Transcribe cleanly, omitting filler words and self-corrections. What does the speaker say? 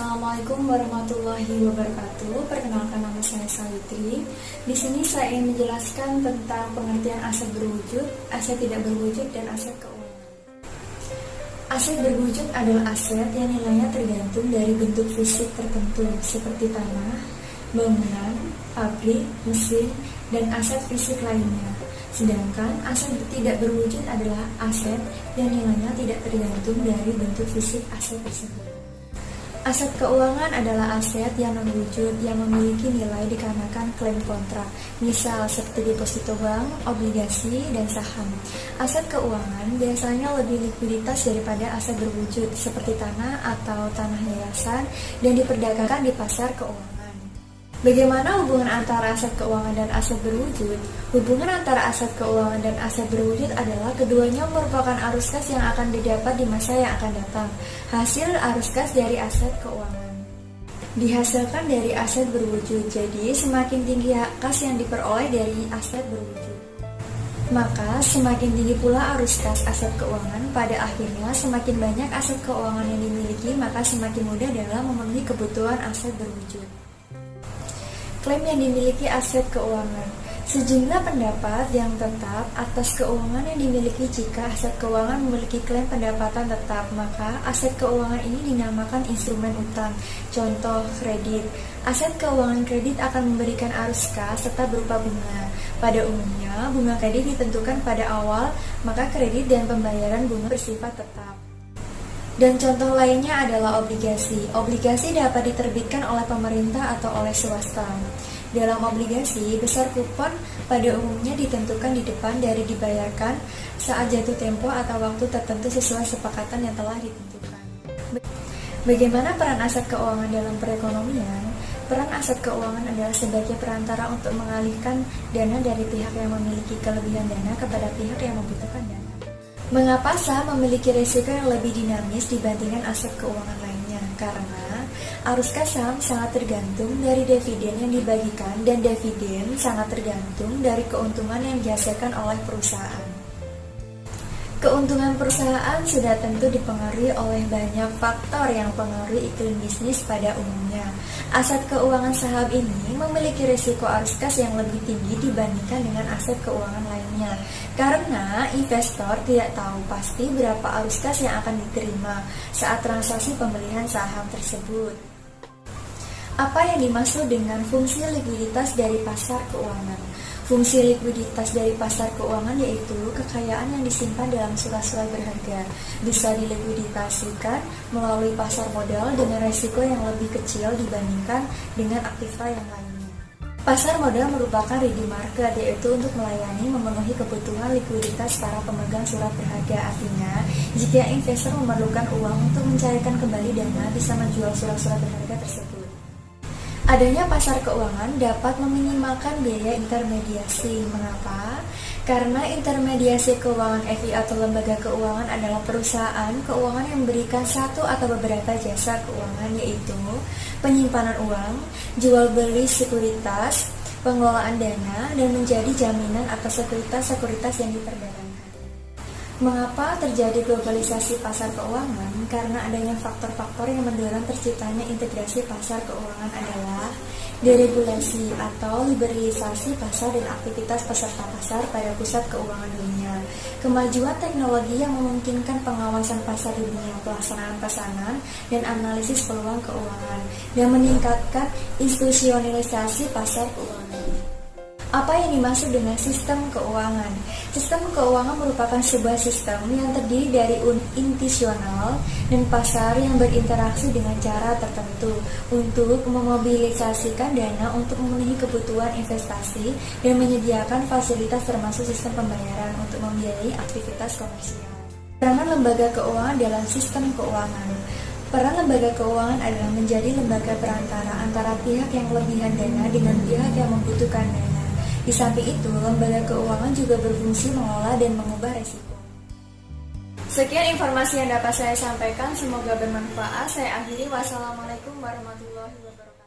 Assalamualaikum warahmatullahi wabarakatuh. Perkenalkan, nama saya Sawitri. Di sini saya ingin menjelaskan tentang pengertian aset berwujud, aset tidak berwujud, dan aset keuangan. Aset berwujud adalah aset yang nilainya tergantung dari bentuk fisik tertentu seperti tanah, bangunan, pabrik, mesin, dan aset fisik lainnya. Sedangkan aset tidak berwujud adalah aset yang nilainya tidak tergantung dari bentuk fisik aset tersebut. Aset keuangan adalah aset yang non-wujud yang memiliki nilai dikarenakan klaim kontrak, misal seperti deposito bank, obligasi, dan saham. Aset keuangan biasanya lebih likuiditas daripada aset berwujud seperti tanah atau tanah yayasan dan diperdagangkan di pasar keuangan. Bagaimana hubungan antara aset keuangan dan aset berwujud? Hubungan antara aset keuangan dan aset berwujud adalah keduanya merupakan arus kas yang akan didapat di masa yang akan datang. Hasil arus kas dari aset keuangan dihasilkan dari aset berwujud. Jadi, semakin tinggi kas yang diperoleh dari aset berwujud, maka semakin tinggi pula arus kas aset keuangan. Pada akhirnya, semakin banyak aset keuangan yang dimiliki, maka semakin mudah dalam memenuhi kebutuhan aset berwujud. Klaim yang dimiliki aset keuangan. Sejumlah pendapat yang tetap atas keuangan yang dimiliki. Jika aset keuangan memiliki klaim pendapatan tetap, maka aset keuangan ini dinamakan instrumen utang. Contoh, kredit. Aset keuangan kredit akan memberikan arus kas tetap berupa bunga. Pada umumnya, bunga kredit ditentukan pada awal, maka kredit dan pembayaran bunga bersifat tetap. Dan contoh lainnya adalah obligasi. Obligasi dapat diterbitkan oleh pemerintah atau oleh swasta. Dalam obligasi, besar kupon pada umumnya ditentukan di depan dari dibayarkan saat jatuh tempo atau waktu tertentu sesuai sepakatan yang telah ditentukan. Bagaimana peran aset keuangan dalam perekonomian? Peran aset keuangan adalah sebagai perantara untuk mengalihkan dana dari pihak yang memiliki kelebihan dana kepada pihak yang membutuhkan dana. Mengapa saham memiliki risiko yang lebih dinamis dibandingkan aset keuangan lainnya? Karena arus kas saham sangat tergantung dari dividen yang dibagikan, dan dividen sangat tergantung dari keuntungan yang dihasilkan oleh perusahaan. Keuntungan perusahaan sudah tentu dipengaruhi oleh banyak faktor yang mempengaruhi iklim bisnis pada umumnya. Aset keuangan saham ini memiliki risiko arus kas yang lebih tinggi dibandingkan dengan aset keuangan lainnya, karena investor tidak tahu pasti berapa arus kas yang akan diterima saat transaksi pembelian saham tersebut. Apa yang dimaksud dengan fungsi likuiditas dari pasar keuangan? Fungsi likuiditas dari pasar keuangan yaitu kekayaan yang disimpan dalam surat-surat berharga bisa dilikuiditasikan melalui pasar modal dengan risiko yang lebih kecil dibandingkan dengan aktiva yang lainnya. Pasar modal merupakan ready market, yaitu untuk memenuhi kebutuhan likuiditas para pemegang surat berharga. Artinya, jika investor memerlukan uang untuk mencairkan kembali dana, bisa menjual surat-surat berharga tersebut. Adanya pasar keuangan dapat meminimalkan biaya intermediasi. Mengapa? Karena intermediasi keuangan FI atau lembaga keuangan adalah perusahaan keuangan yang memberikan satu atau beberapa jasa keuangan, yaitu penyimpanan uang, jual beli sekuritas, pengelolaan dana, dan menjadi jaminan atas sekuritas-sekuritas yang diperdagangkan. Mengapa terjadi globalisasi pasar keuangan? Karena adanya faktor-faktor yang mendorong terciptanya integrasi pasar keuangan adalah deregulasi atau liberalisasi pasar dan aktivitas peserta pasar pada pusat keuangan dunia, kemajuan teknologi yang memungkinkan pengawasan pasar dunia, pelaksanaan pesanan dan analisis peluang keuangan, dan meningkatkan institusionalisasi pasar keuangan. Apa yang dimaksud dengan sistem keuangan? Sistem keuangan merupakan sebuah sistem yang terdiri dari institusional dan pasar yang berinteraksi dengan cara tertentu untuk memobilisasikan dana untuk memenuhi kebutuhan investasi dan menyediakan fasilitas termasuk sistem pembayaran untuk membiayai aktivitas komersial. Peranan lembaga keuangan dalam sistem keuangan. Peran lembaga keuangan adalah menjadi lembaga perantara antara pihak yang kelebihan dana dengan pihak yang membutuhkan dana. Di samping itu, lembaga keuangan juga berfungsi mengolah dan mengubah risiko. Sekian informasi yang dapat saya sampaikan, semoga bermanfaat. Saya akhiri, wassalamualaikum warahmatullahi wabarakatuh.